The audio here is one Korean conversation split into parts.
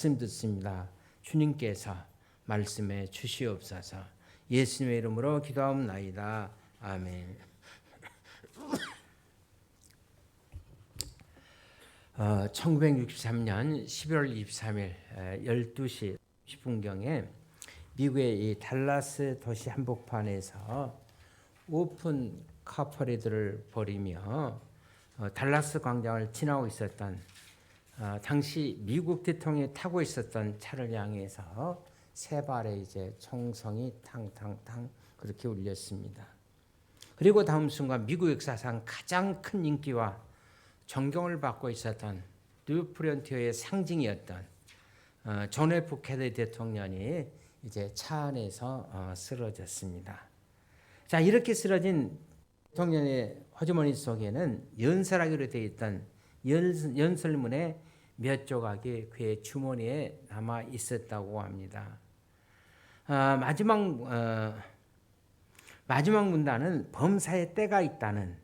말씀 듣습니다. 주님께서 말씀해 주시옵소서. 예수님의 이름으로 기도하옵나이다. 아멘. 1963년 11월 23일 12시 10분경에 미국의 이 달라스 도시 한복판에서 오픈 카퍼레이드를 벌이며 달라스 광장을 지나고 있었던 당시 미국 대통령이 타고 있었던 차를 향해서 세 발의 이제 총성이 탕탕탕 그렇게 울렸습니다. 그리고 다음 순간 미국 역사상 가장 큰 인기와 존경을 받고 있었던 뉴프런티어의 상징이었던 존 F 케네디 대통령이 이제 차 안에서 쓰러졌습니다. 자, 이렇게 쓰러진 대통령의 호주머니 속에는 연설하기로 되어 있던 연설문의 몇 조각이 그의 주머니에 남아 있었다고 합니다. 마지막 문단은 범사에 때가 있다는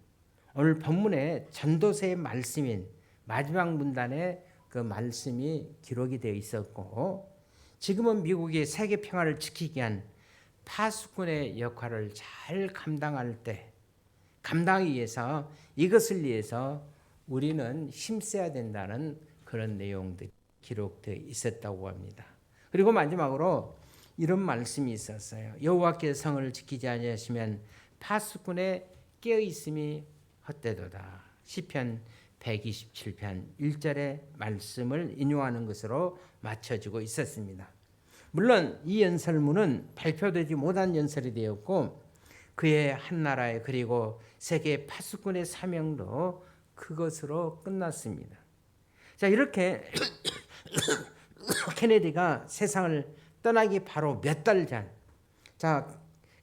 오늘 본문의 전도서의 말씀인 마지막 문단에 그 말씀이 기록이 되어 있었고, 지금은 미국이 세계 평화를 지키기 위한 파수꾼의 역할을 잘 감당하기 위해서 이것을 위해서 우리는 힘써야 된다는 그런 내용들이 기록되어 있었다고 합니다. 그리고 마지막으로 이런 말씀이 있었어요. 여호와께서 성을 지키지 아니하시면 파수꾼의 깨어 있음이 헛되도다. 시편 127편 1절의 말씀을 인용하는 것으로 맞춰지고 있었습니다. 물론 이 연설문은 발표되지 못한 연설이 되었고, 그의 한 나라의 그리고 세계 파수꾼의 사명도 그것으로 끝났습니다. 자, 이렇게 케네디가 세상을 떠나기 바로 몇 달 전,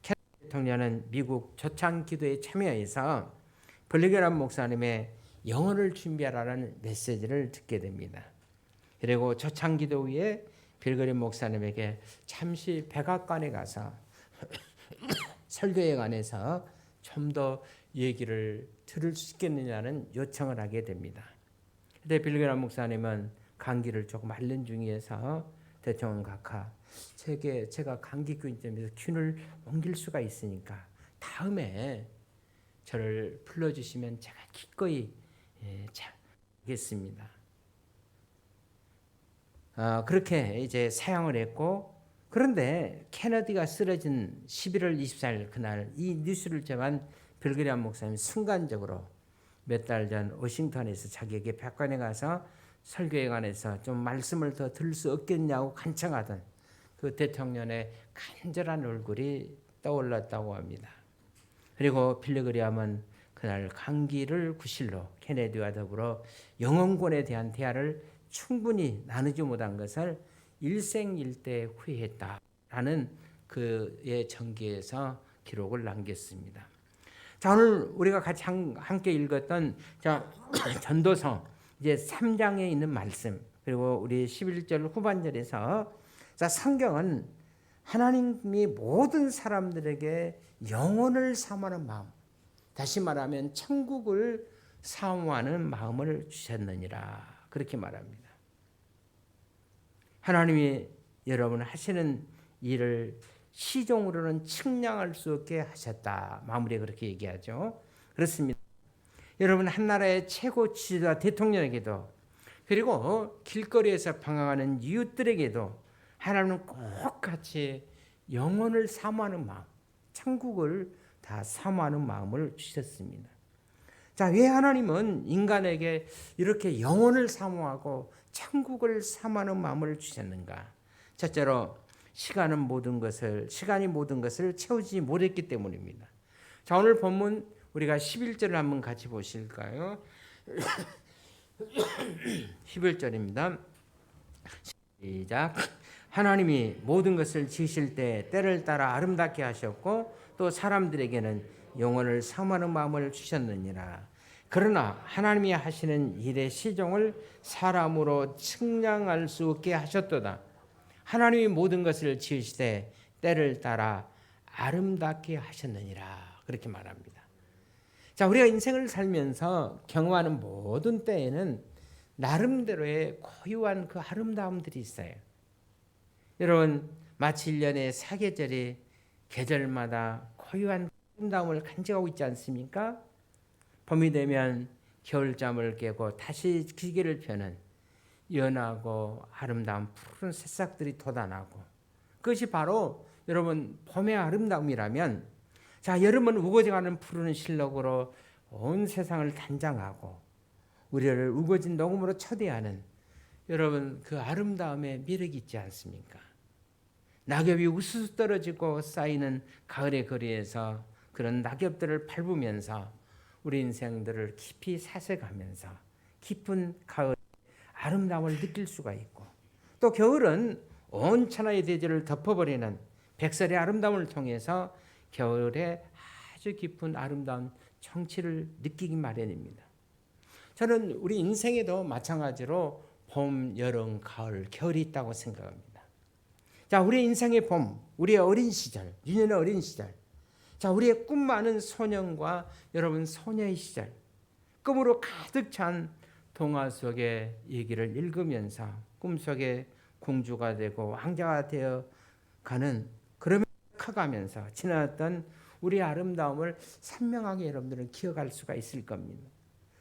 케네디 대통령은 미국 초창 기도에 참여해서 빌리그람 목사님의 영혼을 준비하라는 메시지를 듣게 됩니다. 그리고 초창 기도 후에 빌리그람 목사님에게 잠시 백악관에 가서 설교에 관해서 좀 더 얘기를 들을 수 있겠느냐는 요청을 하게 됩니다. 그때 빌리그람 목사님은 감기를 조금 앓는 중이어서 대통령 각하, 제가 감기균점에서 균을 옮길 수가 있으니까 다음에 저를 불러주시면 제가 기꺼이 하겠습니다. 그렇게 이제 사양을 했고, 그런데 케네디가 쓰러진 11월 24일 그날 이 뉴스를 전한 빌리그람 목사님 순간적으로 몇 달 전 워싱턴에서 자기에게 백관에 가서 설교에 관해서 좀 말씀을 더 들을 수 없겠냐고 간청하던 그 대통령의 간절한 얼굴이 떠올랐다고 합니다. 그리고 빌리그람은 그날 감기를 구실로 케네디와 더불어 영혼권에 대한 대화를 충분히 나누지 못한 것을 일생일대 후회했다라는 그의 전기에서 기록을 남겼습니다. 자, 오늘 우리가 같이 함께 읽었던 전도서 이제 3장에 있는 말씀, 그리고 우리 11절 후반절에서 성경은 하나님이 모든 사람들에게 영혼을 사모하는 마음, 다시 말하면 천국을 사모하는 마음을 주셨느니라 그렇게 말합니다. 하나님이 여러분 하시는 일을 시종으로는 측량할 수 없게 하셨다. 마무리에 그렇게 얘기하죠. 그렇습니다. 여러분, 한 나라의 최고 지도자 대통령에게도, 그리고 길거리에서 방황하는 이웃들에게도 하나님은 꼭 같이 영혼을 사모하는 마음, 천국을 다 사모하는 마음을 주셨습니다. 자, 왜 하나님은 인간에게 이렇게 영혼을 사모하고 천국을 사모하는 마음을 주셨는가? 첫째로 시간이 모든 것을 채우지 못했기 때문입니다. 자, 오늘 본문 우리가 11절을 한번 같이 보실까요? 11절입니다. 시작. 하나님이 모든 것을 지으실 때 때를 따라 아름답게 하셨고 또 사람들에게는 영혼을 사모하는 마음을 주셨느니라. 그러나 하나님이 하시는 일의 시종을 사람으로 측량할 수 없게 하셨도다. 하나님이 모든 것을 지으시되 때를 따라 아름답게 하셨느니라 그렇게 말합니다. 자, 우리가 인생을 살면서 경험하는 모든 때에는 나름대로의 고유한 그 아름다움들이 있어요. 여러분 마치 1년의 사계절이 계절마다 고유한 아름다움을 간직하고 있지 않습니까? 봄이 되면 겨울잠을 깨고 다시 기계를 펴는 연하고 아름다운 푸른 새싹들이 돋아나고, 그것이 바로 여러분 봄의 아름다움이라면, 자, 여름은 우거져가는 푸른 실록으로 온 세상을 단장하고 우리를 우거진 녹음으로 초대하는 여러분 그 아름다움의 매력이 있지 않습니까? 낙엽이 우수수 떨어지고 쌓이는 가을의 거리에서 그런 낙엽들을 밟으면서 우리 인생들을 깊이 사색하면서 깊은 가을 아름다움을 느낄 수가 있고, 또 겨울은 온 천하의 대지를 덮어버리는 백설의 아름다움을 통해서 겨울의 아주 깊은 아름다운 정취를 느끼기 마련입니다. 저는 우리 인생에도 마찬가지로 봄, 여름, 가을, 겨울이 있다고 생각합니다. 자, 우리 인생의 봄, 우리의 어린 시절, 유년의 어린 시절, 자, 우리의 꿈 많은 소년과 여러분 소녀의 시절, 꿈으로 가득 찬 동화 속의 얘기를 읽으면서 꿈속에 공주가 되고 왕자가 되어 가는, 그러면서 커가면서 지나왔던 우리 아름다움을 선명하게 여러분들은 기억할 수가 있을 겁니다.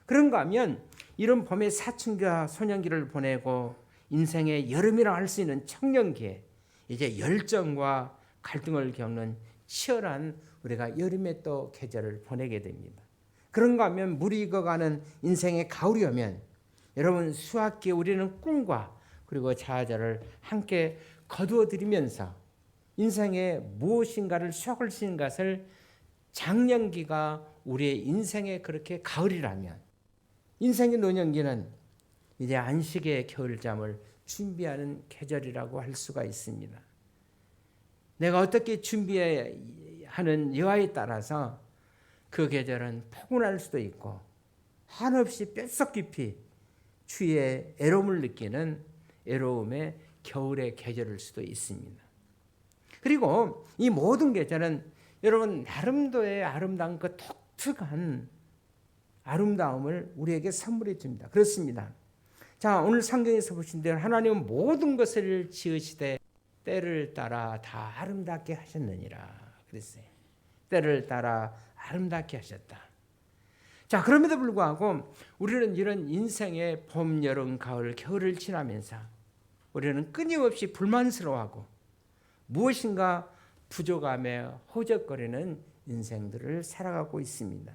그런가 하면 이런 봄의 사춘기와 소년기를 보내고 인생의 여름이라 할 수 있는 청년기에 이제 열정과 갈등을 겪는 치열한 우리가 여름의 또 계절을 보내게 됩니다. 그런가 하면 물이 익어가는 인생의 가을이 오면 여러분 수학기에 우리는 꿈과 그리고 자아자를 함께 거두어들이면서 인생의 무엇인가를 수확할 수 있는 것을, 장년기가 우리의 인생의 그렇게 가을이라면 인생의 노년기는 이제 안식의 겨울잠을 준비하는 계절이라고 할 수가 있습니다. 내가 어떻게 준비하는 여하에 따라서 그 계절은 포근할 수도 있고 한없이 뼛속 깊이 추위에 애로움을 느끼는 애로움의 겨울의 계절일 수도 있습니다. 그리고 이 모든 계절은 여러분 나름대로의 아름다운 그 독특한 아름다움을 우리에게 선물해 줍니다. 그렇습니다. 자, 오늘 성경에서 보신 대로 하나님은 모든 것을 지으시되 때를 따라 다 아름답게 하셨느니라 그랬어요. 때를 따라 아름답게 하셨다. 자, 그럼에도 불구하고 우리는 이런 인생의 봄, 여름, 가을, 겨울을 지나면서 우리는 끊임없이 불만스러워하고 무엇인가 부족함에 허적거리는 인생들을 살아가고 있습니다.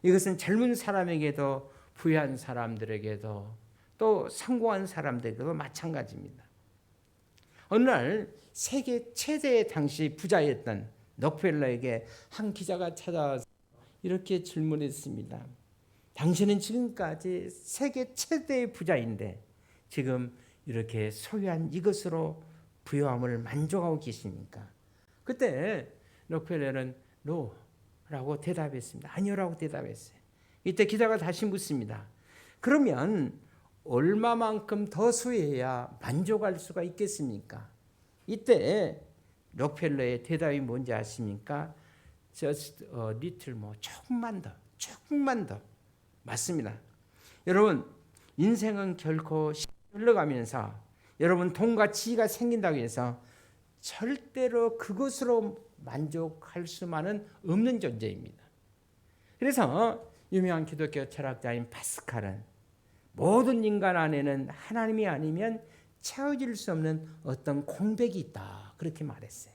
이것은 젊은 사람에게도 부유한 사람들에게도 또 성공한 사람들에게도 마찬가지입니다. 어느 날 세계 최대의 당시 부자였던 록펠러에게 한 기자가 찾아와서 이렇게 질문했습니다. 당신은 지금까지 세계 최대의 부자인데 지금 이렇게 소유한 이것으로 부유함을 만족하고 계십니까? 그때 록펠러는 노라고 대답했습니다. 아니요라고 대답했어요. 이때 기자가 다시 묻습니다. 그러면 얼마만큼 더 소유해야 만족할 수가 있겠습니까? 이때 록펠러의 대답이 뭔지 아십니까? Just a little more, 조금만 더. 맞습니다. 여러분, 인생은 결코 흘러가면서 여러분 돈과 지위가 생긴다고 해서 절대로 그것으로 만족할 수만은 없는 존재입니다. 그래서 유명한 기독교 철학자인 파스칼은 모든 인간 안에는 하나님이 아니면 채워질 수 없는 어떤 공백이 있다 그렇게 말했어요.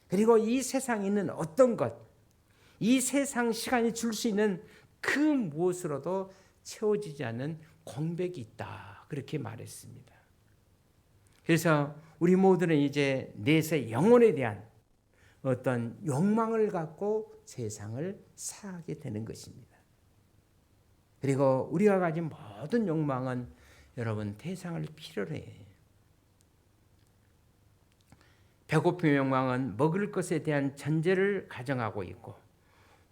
그리고 이 세상에 있는 어떤 것, 이 세상 시간이 줄 수 있는 그 무엇으로도 채워지지 않는 공백이 있다 그렇게 말했습니다. 그래서 우리 모두는 이제 내세 영혼에 대한 어떤 욕망을 갖고 세상을 살아가게 되는 것입니다. 그리고 우리가 가진 모든 욕망은 여러분 대상을 필요로 해요. 배고픔의 욕망은 먹을 것에 대한 전제를 가정하고 있고,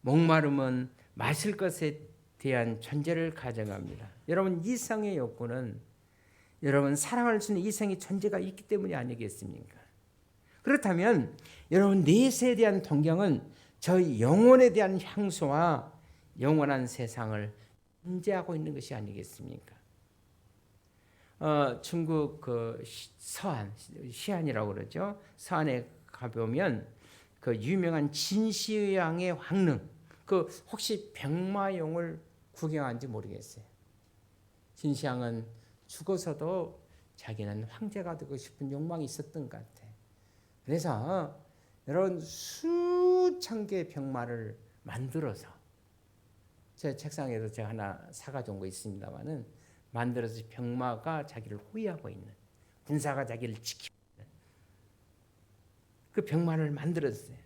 목마름은 마실 것에 대한 전제를 가정합니다. 여러분 이성의 욕구는 여러분 사랑할 수 있는 이성의 존재가 있기 때문이 아니겠습니까? 그렇다면 여러분 내세에 대한 동경은 저희 영혼에 대한 향수와 영원한 세상을 존재하고 있는 것이 아니겠습니까? 중국 그 서안, 시안이라고 그러죠. 서안에 가보면 그 유명한 진시황의 황릉, 그 혹시 백마용을 구경한지 모르겠어요. 진시황은 죽어서도 자기는 황제가 되고 싶은 욕망이 있었던 것 같아. 그래서 여러분 수천 개의 병마를 만들어서 제 책상에도 제가 하나 사가져온 거 있습니다만은 만들어서 병마가 자기를 호위하고 있는, 군사가 자기를 지키는 그 병마를 만들었어요.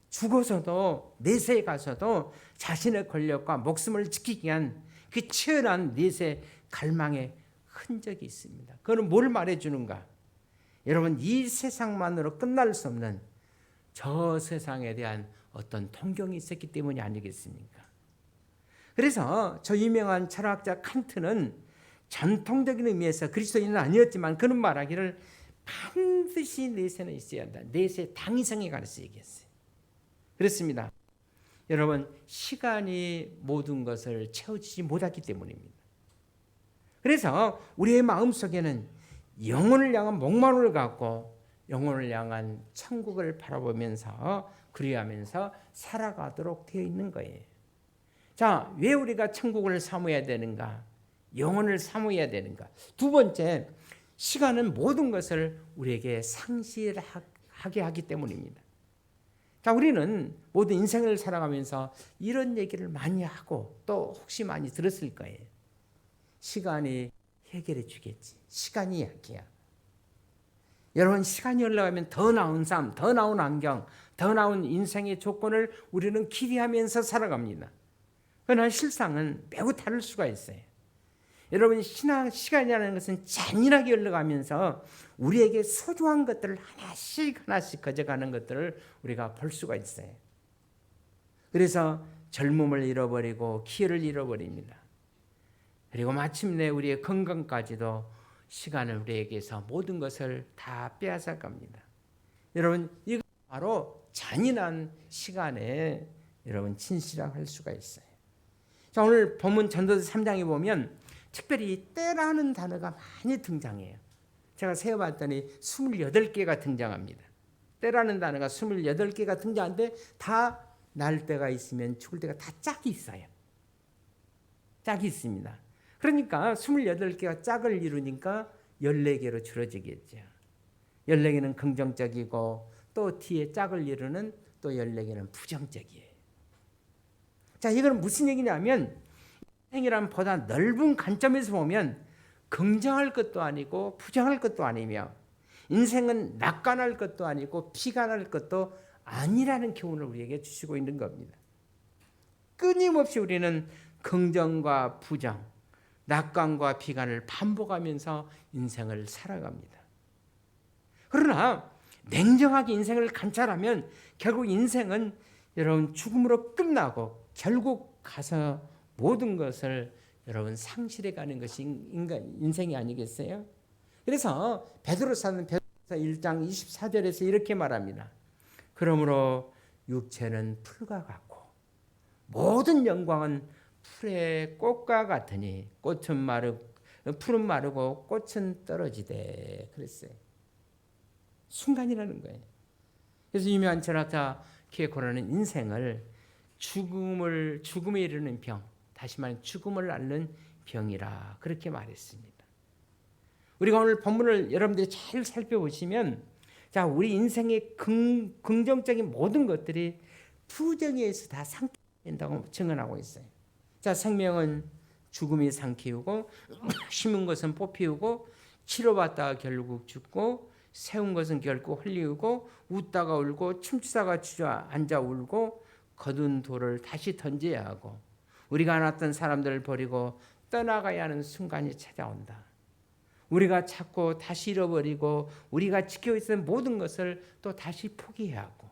죽어서도 내세에 가서도 자신의 권력과 목숨을 지키기 위한 그 치열한 내세 갈망의 흔적이 있습니다. 그거는 뭘 말해주는가? 여러분 이 세상만으로 끝날 수 없는 저 세상에 대한 어떤 통경이 있었기 때문이 아니겠습니까? 그래서 저 유명한 철학자 칸트는 전통적인 의미에서 그리스도인은 아니었지만 그는 말하기를 반드시 내세는 있어야 한다. 내세 당위성에 관해서 얘기했어요. 그렇습니다. 여러분 시간이 모든 것을 채워주지 못했기 때문입니다. 그래서 우리의 마음속에는 영혼을 향한 목마름을 갖고 영혼을 향한 천국을 바라보면서 그리하면서 살아가도록 되어 있는 거예요. 자, 왜 우리가 천국을 사모해야 되는가? 영혼을 사모해야 되는가? 두 번째, 시간은 모든 것을 우리에게 상실하게 하기 때문입니다. 자, 우리는 모든 인생을 살아가면서 이런 얘기를 많이 하고 또 혹시 많이 들었을 거예요. 시간이 해결해 주겠지. 시간이 약이야. 여러분 시간이 흘러가면 더 나은 삶, 더 나은 환경, 더 나은 인생의 조건을 우리는 기대하면서 살아갑니다. 그러나 실상은 매우 다를 수가 있어요. 여러분 시간이라는 것은 잔인하게 흘러가면서 우리에게 소중한 것들을 하나씩 가져가는 것들을 우리가 볼 수가 있어요. 그래서 젊음을 잃어버리고 기회를 잃어버립니다. 그리고 마침내 우리의 건강까지도 시간을 우리에게서 모든 것을 다 빼앗아 갑니다. 여러분 이거 바로 잔인한 시간에 여러분 진실할 수가 있어요. 자, 오늘 본문 전도서 3장에 보면 특별히 때라는 단어가 많이 등장해요. 제가 세어봤더니 28개가 등장합니다. 때라는 단어가 28개가 등장하는데 다 날 때가 있으면 죽을 때가 다 짝이 있어요. 짝이 있습니다. 그러니까 28개가 짝을 이루니까 14개로 줄어지겠죠. 14개는 긍정적이고 또 뒤에 짝을 이루는 또 14개는 부정적이에요. 자, 이건 무슨 얘기냐면 인생이란 보다 넓은 관점에서 보면 긍정할 것도 아니고 부정할 것도 아니며 인생은 낙관할 것도 아니고 비관할 것도 아니라는 교훈을 우리에게 주시고 있는 겁니다. 끊임없이 우리는 긍정과 부정, 낙관과 비관을 반복하면서 인생을 살아갑니다. 그러나 냉정하게 인생을 관찰하면 결국 인생은 여러분 죽음으로 끝나고 결국 가서 모든 것을 여러분 상실해 가는 것이 인생이 아니겠어요? 그래서 베드로서는 베드로서 1장 24절에서 이렇게 말합니다. 그러므로 육체는 풀과 같고 모든 영광은 풀의 꽃과 같으니 풀은 마르고 꽃은 떨어지되 그랬어요. 순간이라는 거예요. 그래서 유명한 철학자 키에코르는 인생을 죽음에 이르는 병, 다시 말해 죽음을 앓는 병이라 그렇게 말했습니다. 우리가 오늘 본문을 여러분들이 잘 살펴보시면 자, 우리 인생의 긍정적인 모든 것들이 부정에 의해서 다 상기된다고 증언하고 있어요. 자, 생명은 죽음이 상키우고 심은 것은 뽑히우고 치료받다가 결국 죽고 세운 것은 결국 흘리우고 웃다가 울고 춤추다가 주저앉아 울고 거둔 돌을 다시 던져야 하고 우리가 안았던 사람들을 버리고 떠나가야 하는 순간이 찾아온다. 우리가 찾고 다시 잃어버리고 우리가 지켜 있던 모든 것을 또 다시 포기해야 하고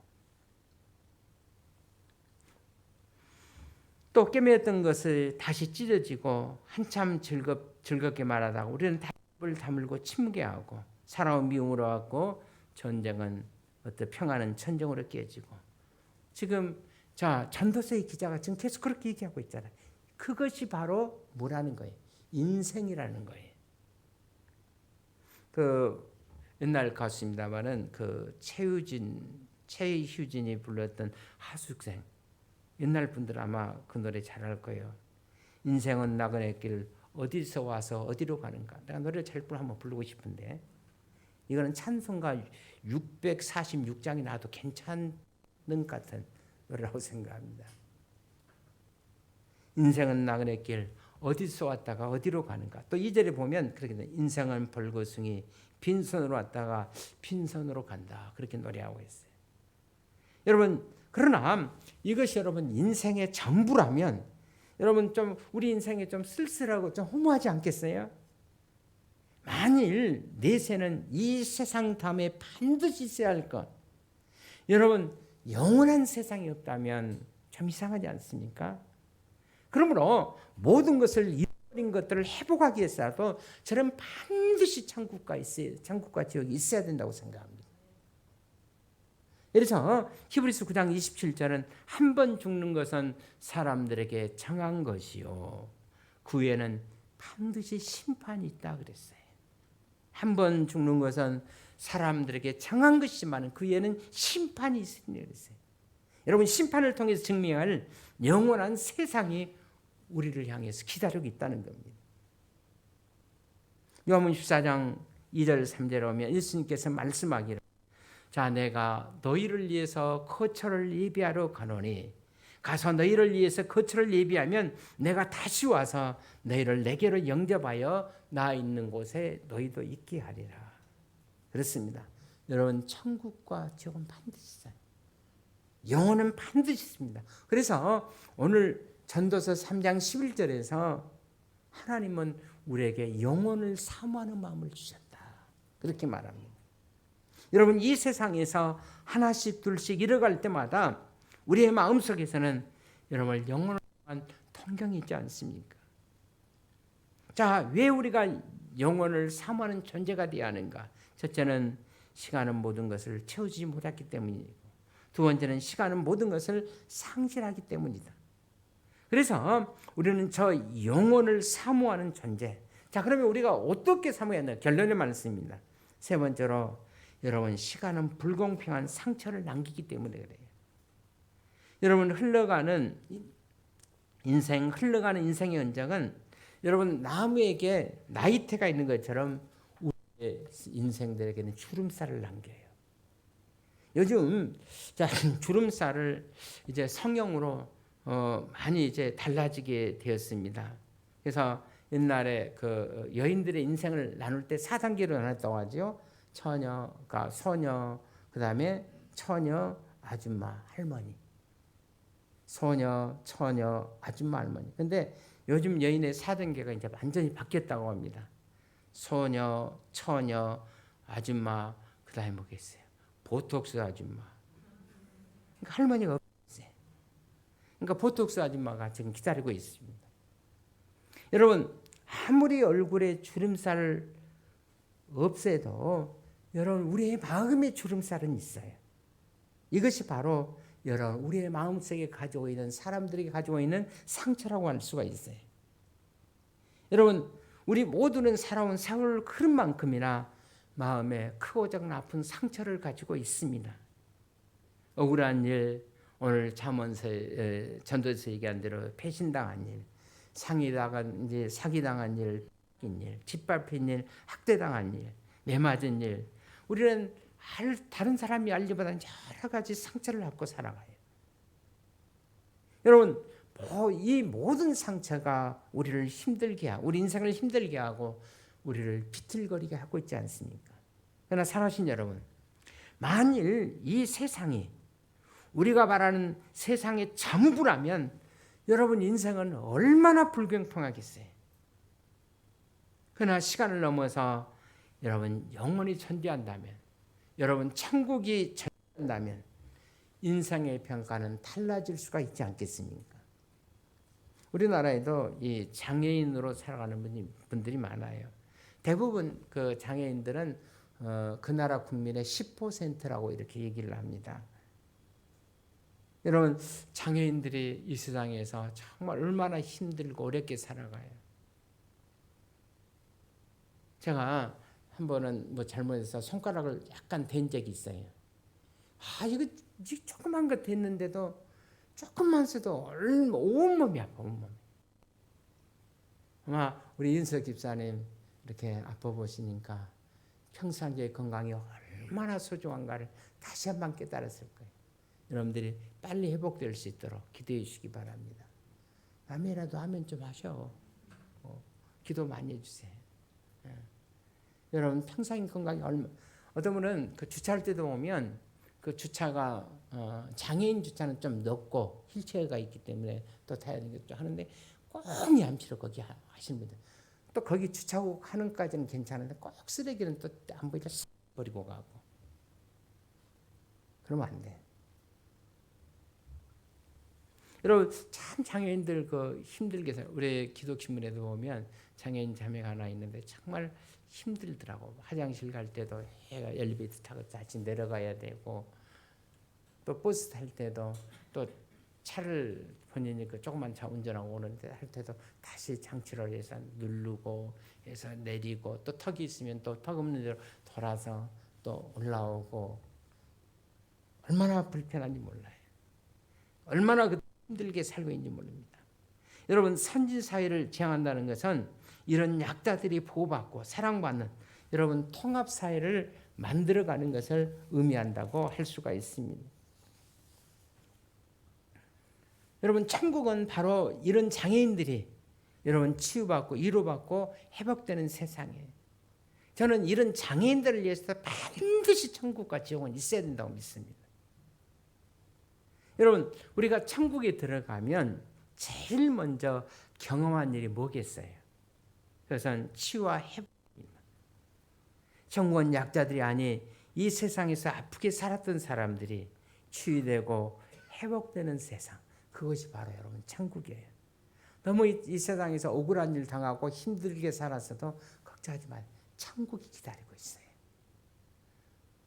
또 꿰매었던 것을 다시 찢어지고 한참 즐겁게 말하다가 우리는 입을 다물고 침묵해 하고 사랑은 미움으로 하고 전쟁은 어떤 평화는 전쟁으로 깨지고 지금 자 전도서의 기자가 지금 계속 그렇게 얘기하고 있잖아요. 그것이 바로 뭐라는 거예요? 인생이라는 거예요. 그 옛날 가수입니다만은 그 최희준이 불렀던 하숙생. 옛날 분들 아마 그 노래 잘 알 거예요. 인생은 나그네 길 어디서 와서 어디로 가는가. 내가 노래를 잘 한번 부르고 싶은데 이거는 찬송가 646장이 나와도 괜찮은 것 같은 노래라고 생각합니다. 인생은 나그네 길 어디서 왔다가 어디로 가는가. 또 2절에 보면 그렇게 돼. 인생은 벌거숭이 빈손으로 왔다가 빈손으로 간다. 그렇게 노래하고 있어요. 여러분 그러나 이것이 여러분 인생의 전부라면 여러분 좀 우리 인생에 좀 쓸쓸하고 좀 허무하지 않겠어요? 만일 내세는 이 세상 다음에 반드시 있어야 할 것. 여러분 영원한 세상이 없다면 좀 이상하지 않습니까? 그러므로 모든 것을 잃어버린 것들을 회복하기 위해서라도 저는 반드시 천국과 지옥이 있어야 된다고 생각합니다. 그래서 히브리서 9장 27절은 한 번 죽는 것은 사람들에게 정한 것이요 그 후에는 반드시 심판이 있다 그랬어요. 한 번 죽는 것은 사람들에게 정한 것이지만 그 후에는 심판이 있으니 그랬어요. 여러분 심판을 통해서 증명할 영원한 세상이 우리를 향해서 기다리고 있다는 겁니다. 요한복음 14장 2절 3절에 오면 예수님께서 말씀하기를 자 내가 너희를 위해서 거처를 예비하러 가노니 가서 너희를 위해서 거처를 예비하면 내가 다시 와서 너희를 내게로 영접하여 나 있는 곳에 너희도 있게 하리라. 그렇습니다. 여러분 천국과 지옥은 반드시 있어요. 영혼은 반드시 있습니다. 그래서 오늘 전도서 3장 11절에서 하나님은 우리에게 영혼을 사모하는 마음을 주셨다. 그렇게 말합니다. 여러분 이 세상에서 하나씩 둘씩 잃어갈 때마다 우리의 마음속에서는 여러분 영혼을 향한 통경이 있지 않습니까? 자, 왜 우리가 영혼을 사모하는 존재가 되어야 하는가? 첫째는 시간은 모든 것을 채우지 못했기 때문이고 두 번째는 시간은 모든 것을 상실하기 때문이다. 그래서 우리는 저 영혼을 사모하는 존재. 자, 그러면 우리가 어떻게 사모해야 하나? 결론의 말씀입니다. 세 번째로 여러분 시간은 불공평한 상처를 남기기 때문에 그래요. 여러분 흘러가는 인생의 흔적은 여러분 나무에게 나이테가 있는 것처럼 우리의 인생들에게는 주름살을 남겨요. 요즘 자 주름살을 이제 성형으로 많이 이제 달라지게 되었습니다. 그래서 옛날에 그 여인들의 인생을 나눌 때 4단계로 나눴다고 하죠. 처녀가 소녀, 그다음에 처녀, 아줌마, 할머니. 소녀, 처녀, 아줌마, 할머니. 근데 요즘 여인의 4단계가 이제 완전히 바뀌었다고 합니다. 소녀, 처녀, 아줌마, 그다음에 뭐겠어요? 보톡스 아줌마. 그러니까 할머니가 없어요. 그러니까 보톡스 아줌마가 지금 기다리고 있습니다. 여러분 아무리 얼굴에 주름살 없애도 여러분 우리의 마음의 주름살은 있어요. 이것이 바로 여러분 우리의 마음속에 가지고 있는 사람들이 가지고 있는 상처라고 할 수가 있어요. 여러분 우리 모두는 살아온 세월 흐름만큼이나 마음에 크고 작은 아픈 상처를 가지고 있습니다. 억울한 일, 오늘 전도에서 얘기한 대로 배신당한 일, 사기당한 일, 짓밟힌 일, 학대당한 일, 매맞은 일. 우리는 다른 사람이 알기보다는 여러 가지 상처를 갖고 살아가요. 여러분, 이 모든 상처가 우리를 힘들게 하고, 우리 인생을 힘들게 하고, 우리를 비틀거리게 하고 있지 않습니까? 그러나 사랑하신 여러분, 만일 이 세상이 우리가 말하는 세상의 전부라면 여러분 인생은 얼마나 불공평하겠어요. 그러나 시간을 넘어서 여러분 영원히 존재한다면, 여러분 천국이 존재한다면 인생의 평가는 달라질 수가 있지 않겠습니까? 우리나라에도 이 장애인으로 살아가는 분들이 많아요. 대부분 그 장애인들은 그 나라 국민의 10%라고 이렇게 얘기를 합니다. 여러분 장애인들이 이 세상에서 정말 얼마나 힘들고 어렵게 살아가요. 제가 한 번은 뭐 잘못해서 손가락을 약간 댄 적이 있어요. 이거 조그만 거 됐는데도 조금만 써도 온몸이 아파, 온몸. 아마 우리 윤석 집사님 이렇게 아파 보시니까 평상시의 건강이 얼마나 소중한가를 다시 한번 깨달았을 거예요. 여러분들이 빨리 회복될 수 있도록 기도해 주시기 바랍니다. 남이라도 하면 좀 하셔. 기도 많이 해주세요. 예. 여러분 평상시 건강이 어떤 분은 그 주차할 때도 보면 그 주차가 장애인 주차는 좀 넓고 휠체어가 있기 때문에 또 타야 되는 것도 하는데 꼭 얌치로 거기 하시는 분들 또 거기 주차하고 하는까지는 괜찮은데 꼭 쓰레기는 또 안 보이다 버리고 가고 그러면 안 돼. 여러분 참 장애인들 그 힘들게 살 우리 기독신문에도 보면 장애인 자매가 하나 있는데 정말 힘들더라고. 화장실 갈 때도 해가 엘리베이터 타고 다시 내려가야 되고 또 버스 탈 때도 또 차를 본인이 그 조그만 차 운전하고 오는데 할 때도 다시 장치를 해서 누르고 해서 내리고 또 턱이 있으면 또 턱 없는 대로 돌아서 또 올라오고 얼마나 불편한지 몰라요. 얼마나 힘들게 살고 있는지 모릅니다. 여러분 선진 사회를 지향한다는 것은 이런 약자들이 보호받고 사랑받는 여러분 통합 사회를 만들어가는 것을 의미한다고 할 수가 있습니다. 여러분 천국은 바로 이런 장애인들이 여러분 치유받고 위로받고 회복되는 세상이에요. 저는 이런 장애인들을 위해서 반드시 천국과 지옥은 있어야 된다고 믿습니다. 여러분 우리가 천국에 들어가면 제일 먼저 경험한 일이 뭐겠어요? 그것은 치유와 회복입니다. 천국은 약자들이 아니 이 세상에서 아프게 살았던 사람들이 치유되고 회복되는 세상. 그것이 바로 여러분 천국이에요. 너무 이 세상에서 억울한 일 당하고 힘들게 살았어도 걱정하지 마세요. 천국이 기다리고 있어요.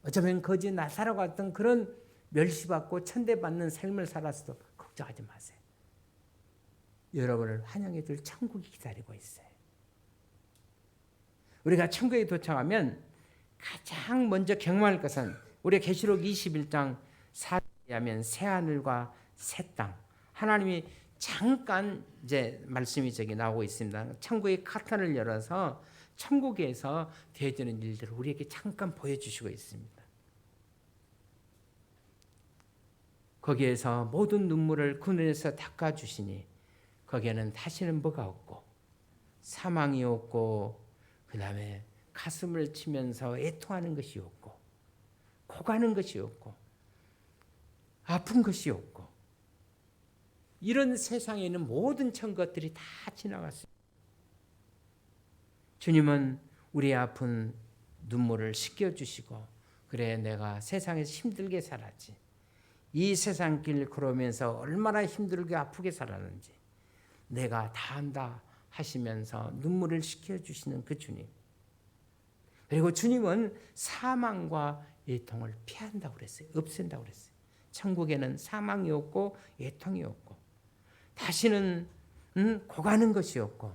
어쩌면 거지 나 살아갔던 그런 멸시받고 천대받는 삶을 살았어도 걱정하지 마세요. 여러분을 환영해 줄 천국이 기다리고 있어요. 우리가 천국에 도착하면 가장 먼저 경험할 것은 우리 계시록 21장 4절에 하면 새 하늘과 새 땅. 하나님이 잠깐 이제 말씀이 저기 나오고 있습니다. 천국의 커튼을 열어서 천국에서 되어지는 일들을 우리에게 잠깐 보여주시고 있습니다. 거기에서 모든 눈물을 그 눈에서 닦아주시니 거기에는 다시는 뭐가 없고 사망이 없고 그 다음에 가슴을 치면서 애통하는 것이 없고 고가는 것이 없고 아픈 것이 없고 이런 세상에 있는 모든 천것들이 다 지나갔어요. 주님은 우리의 아픈 눈물을 씻겨주시고 그래 내가 세상에서 힘들게 살았지. 이 세상 길 걸으면서 얼마나 힘들게 아프게 살았는지 내가 다 안다 하시면서 눈물을 씻겨주시는 그 주님. 그리고 주님은 사망과 애통을 피한다고 그랬어요. 없앤다고 그랬어요. 천국에는 사망이 없고 애통이 없고 다시는 고가는 것이 없고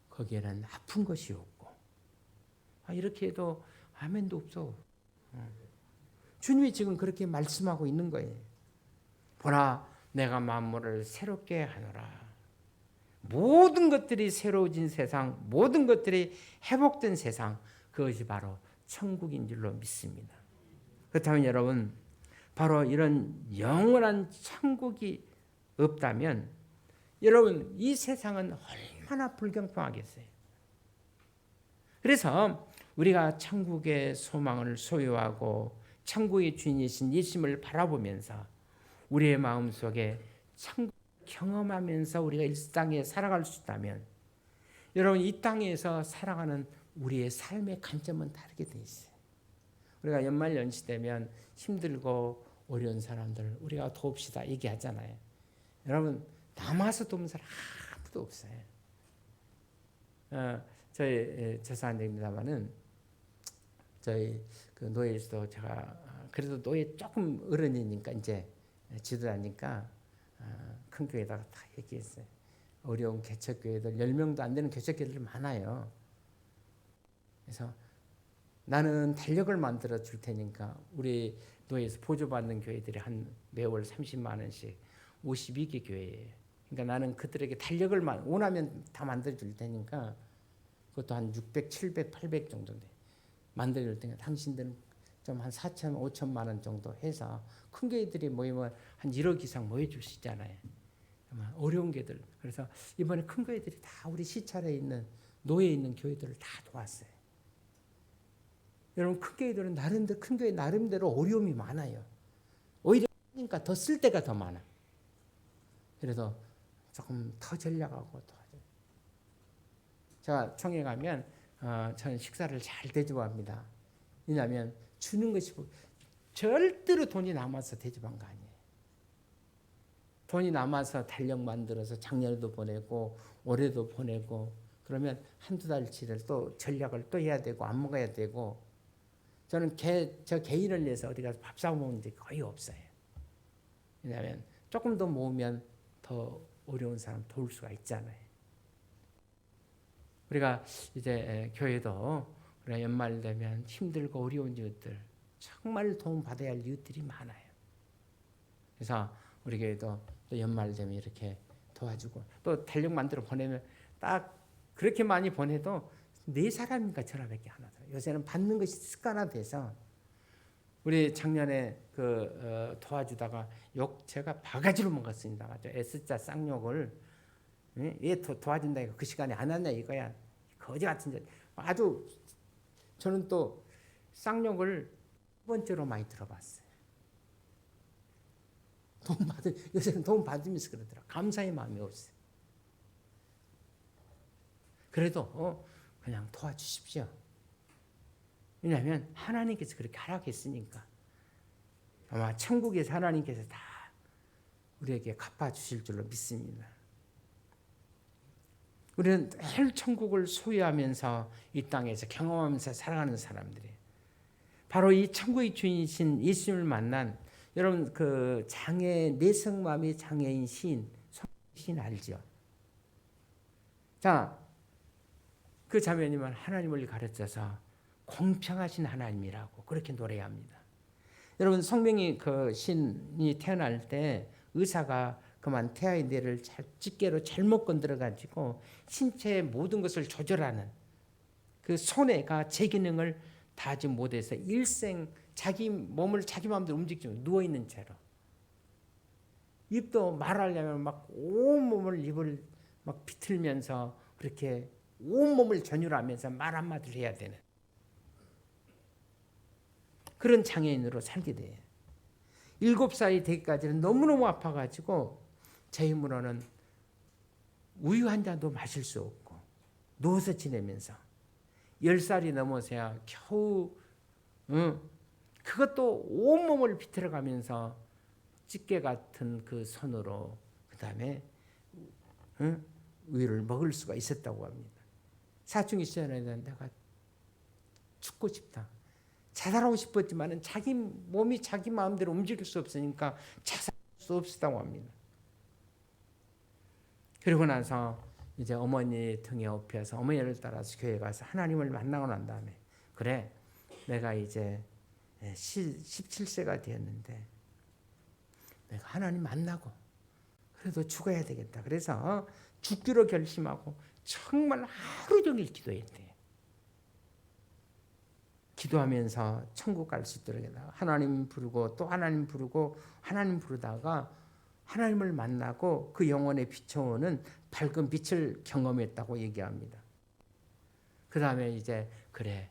거기에는 아픈 것이 없고 이렇게 해도 아멘도 없어. 주님이 지금 그렇게 말씀하고 있는 거예요. 보라 내가 만물을 새롭게 하노라. 모든 것들이 새로워진 세상, 모든 것들이 회복된 세상, 그것이 바로 천국인 줄로 믿습니다. 그렇다면 여러분, 바로 이런 영원한 천국이 없다면 여러분 이 세상은 얼마나 불경통하겠어요. 그래서 우리가 천국의 소망을 소유하고 천국의 주인이신 예수님을 바라보면서 우리의 마음속에 천국을 경험하면서 우리가 이 땅에 살아갈 수 있다면 여러분 이 땅에서 살아가는 우리의 삶의 관점은 다르게 돼 있어요. 우리가 연말 연시 되면 힘들고 어려운 사람들 우리가 도웁시다 얘기하잖아요. 여러분 남아서 도운 사람 아무도 없어요. 저희 죄송합니다만은 저희 그 노예에서도 제가 그래도 노예 조금 어른이니까 이제 지도자니까 큰 교회에다가 다 얘기했어요. 어려운 개척교회들 10명도 안 되는 개척교회들 많아요. 그래서 나는 달력을 만들어 줄 테니까 우리 노예에서 보조받는 교회들이 한 매월 30만 원씩 52개 교회예요. 그러니까 나는 그들에게 달력을 원하면 다 만들어 줄 테니까 그것도 한 600, 700, 800 정도 돼. 만들어 줄 테니까 당신들은 좀 한 4천, 5천만 원 정도 해서 큰 교회들이 모이면 한 1억 이상 모여줄 수 있잖아요. 어려운 교회들. 그래서 이번에 큰 교회들이 다 우리 시찰에 있는 노예에 있는 교회들을 다 도왔어요. 여러분 큰 교회들은 나름대로 큰 교회 나름대로 어려움이 많아요. 오히려 그러니까 더 쓸 때가 더 많아. 그래서 조금 더 전략하고 도와줘요. 제가 총회 가면 저는 식사를 잘 대접합니다. 왜냐하면 주는 것이 절대로 돈이 남아서 대접한 거 아니에요. 돈이 남아서 달력 만들어서 작년에도 보내고 올해도 보내고 그러면 한두 달치를 또 전략을 또 해야 되고 안 먹어야 되고 저는 저 개인을 위해서 어디 가서 밥 사먹는 게 거의 없어요. 왜냐하면 조금 더 모으면 더 어려운 사람 도울 수가 있잖아요. 우리가 이제 교회도 우리가 연말 되면 힘들고 어려운 이웃들 정말 도움 받아야 할 이웃들이 많아요. 그래서 우리 교회도 또 연말 되면 이렇게 도와주고 또 달력 만들어 보내면 딱 그렇게 많이 보내도 네 사람인가 저라밖에 안 하더라고요. 요새는 받는 것이 습관화돼서 우리 작년에 도와주다가 욕 제가 바가지로 먹었습니다. S자 쌍욕을 왜 도와준다 이거 그 시간에 안 왔냐 이거야. 거지 같은 짓. 아주 저는 또 쌍욕을 두 번째로 많이 들어봤어요. 요새는 돈 받으면서 그러더라고요. 감사의 마음이 없어요. 그래도 그냥 도와주십시오. 왜냐하면 하나님께서 그렇게 하라겠으니까. 아마 천국에서 하나님께서 다 우리에게 갚아주실 줄로 믿습니다. 우리는 늘 천국을 소유하면서 이 땅에서 경험하면서 살아가는 사람들이에요. 바로 이 천국의 주인이신 예수님을 만난 여러분 그 장애 내성마음의 장애인 시인 알죠? 자, 그 자매님은 하나님을 가르쳐서 공평하신 하나님이라고 그렇게 노래합니다. 여러분 성명이 그 신이 태어날 때 의사가 그만 태아의 뇌를 집게로 잘못 건드려 가지고 신체의 모든 것을 조절하는 그 손해가 제 기능을 다 하지 못해서 일생 자기 몸을 자기 마음대로 움직이지 누워 있는 채로 입도 말하려면 막 온몸을 입을 막 비틀면서 그렇게 온몸을 전율하면서 말 한마디를 해야 되는 그런 장애인으로 살게 돼요. 7살이 되기까지는 너무너무 아파가지고 제 힘으로는 우유 한 잔도 마실 수 없고 누워서 지내면서 10살이 넘어서야 겨우 그것도 온몸을 비틀어가면서 집게 같은 그 손으로 그 다음에 우유를 먹을 수가 있었다고 합니다. 사춘기 시절에 내가 죽고 싶다. 자살하고 싶었지만 자기 몸이 자기 마음대로 움직일 수 없으니까 자살할 수 없었다고 합니다. 그러고 나서 이제 어머니 등에 업혀서 어머니를 따라서 교회 가서 하나님을 만나고 난 다음에 그래 내가 이제 17세가 되었는데 내가 하나님 만나고 그래도 죽어야 되겠다. 그래서 죽기로 결심하고 정말 하루 종일 기도했대요. 기도하면서 천국 갈 수 있도록 하나님 부르고 또 하나님 부르고 하나님 부르다가 하나님을 만나고 그 영혼에 비춰오는 밝은 빛을 경험했다고 얘기합니다. 그 다음에 이제 그래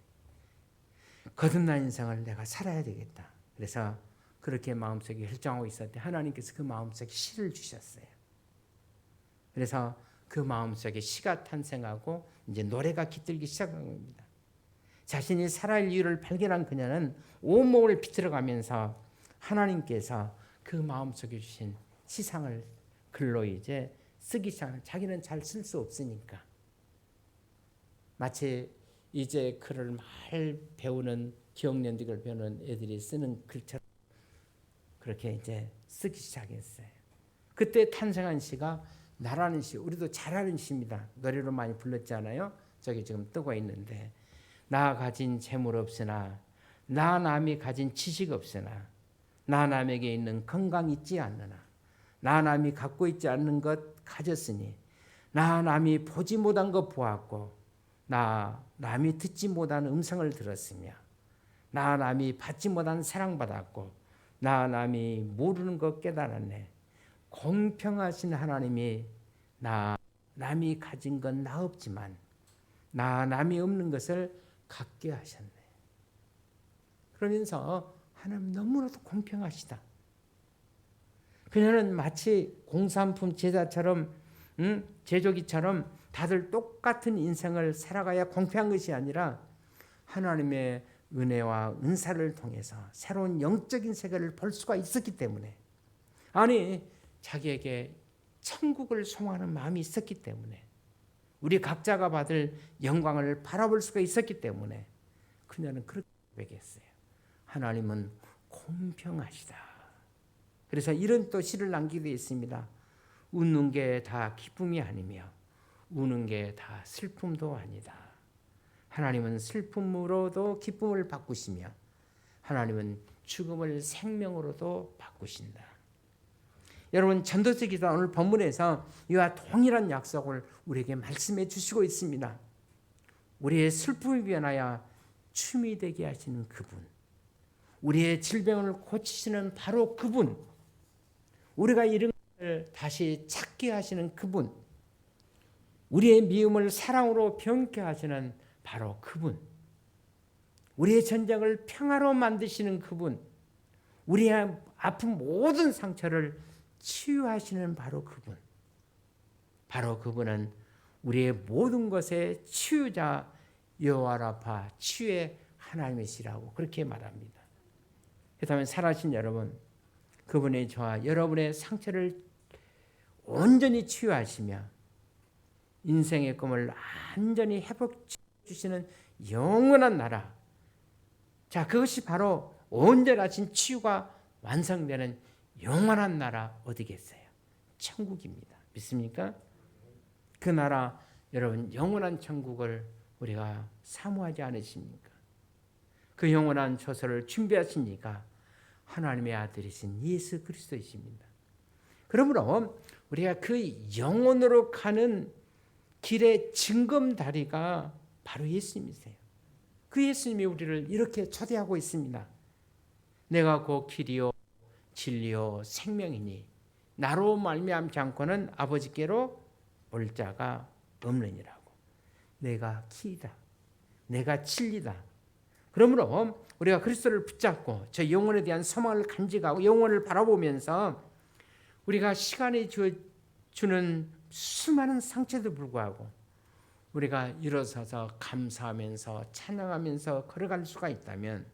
거듭난 인생을 내가 살아야 되겠다. 그래서 그렇게 마음속에 결정하고 있을 때 하나님께서 그 마음속에 시를 주셨어요. 그래서 그 마음속에 시가 탄생하고 이제 노래가 깃들기 시작한 겁니다. 자신이 살아갈 이유를 발견한 그녀는 온몸을 비틀어가면서 하나님께서 그 마음속에 주신 시상을 글로 이제 쓰기 시작하는 자기는 잘 쓸 수 없으니까 마치 이제 글을 말 배우는 기억연직을 배우는 애들이 쓰는 글처럼 그렇게 이제 쓰기 시작했어요. 그때 탄생한 시가 나라는 시, 우리도 잘 아는 시입니다. 노래로 많이 불렀잖아요. 저기 지금 뜨고 있는데, 나 가진 재물 없으나, 나 남이 가진 지식 없으나, 나 남에게 있는 건강 있지 않느나, 나 남이 갖고 있지 않는 것 가졌으니, 나 남이 보지 못한 것 보았고, 나 남이 듣지 못한 음성을 들었으며, 나 남이 받지 못한 사랑받았고, 나 남이 모르는 것 깨달았네. 공평하신 하나님이 나 남이 가진 건 나 없지만 나 남이 없는 것을 갖게 하셨네. 그러면서 하나님 너무나도 공평하시다. 그녀는 마치 공산품 제자처럼 제조기처럼 다들 똑같은 인생을 살아가야 공평한 것이 아니라 하나님의 은혜와 은사를 통해서 새로운 영적인 세계를 볼 수가 있었기 때문에, 아니 자기에게 천국을 소망하는 마음이 있었기 때문에, 우리 각자가 받을 영광을 바라볼 수가 있었기 때문에 그녀는 그렇게 고백했어요. 하나님은 공평하시다. 그래서 이런 또 시를 남기게 있습니다. 웃는 게 다 기쁨이 아니며 우는 게 다 슬픔도 아니다. 하나님은 슬픔으로도 기쁨을 바꾸시며 하나님은 죽음을 생명으로도 바꾸신다. 여러분, 전도서 기사 오늘 본문에서 이와 동일한 약속을 우리에게 말씀해 주시고 있습니다. 우리의 슬픔이 변하여 춤이 되게 하시는 그분, 우리의 질병을 고치시는 바로 그분, 우리가 잃은 것을 다시 찾게 하시는 그분, 우리의 미움을 사랑으로 변케 하시는 바로 그분, 우리의 전쟁을 평화로 만드시는 그분, 우리의 아픈 모든 상처를 치유하시는 바로 그분, 바로 그분은 우리의 모든 것의 치유자 여호와라파, 치유의 하나님이시라고 그렇게 말합니다. 그렇다면 살아신 여러분, 그분이 저와 여러분의 상처를 온전히 치유하시며 인생의 꿈을 완전히 회복해 주시는 영원한 나라, 자, 그것이 바로 온전하신 치유가 완성되는 영원한 나라 어디겠어요? 천국입니다. 믿습니까? 그 나라, 여러분, 영원한 천국을 우리가 사모하지 않으십니까? 그 영원한 처소를 준비하시니까 하나님의 아들이신 예수 그리스도이십니다. 그러므로 우리가 그 영원으로 가는 길의 징검다리가 바로 예수님이세요. 그 예수님이 우리를 이렇게 초대하고 있습니다. 내가 곧 길이요 진리요 생명이니 나로 말미암지 않고는 아버지께로 올 자가 없느니라고. 내가 길이다. 내가 진리다. 그러므로 우리가 그리스도를 붙잡고 저 영혼에 대한 소망을 간직하고 영혼을 바라보면서 우리가 시간이 주는 수많은 상처에도 불구하고 우리가 일어서서 감사하면서 찬양하면서 걸어갈 수가 있다면,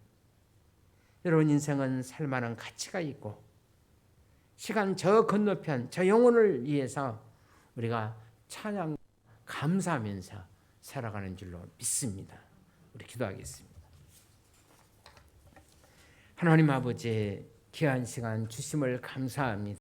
여러분, 인생은 살만한 가치가 있고 시간 저 건너편 저 영혼을 위해서 우리가 찬양 감사하면서 살아가는 줄로 믿습니다. 우리 기도하겠습니다. 하나님 아버지, 귀한 시간 주심을 감사합니다.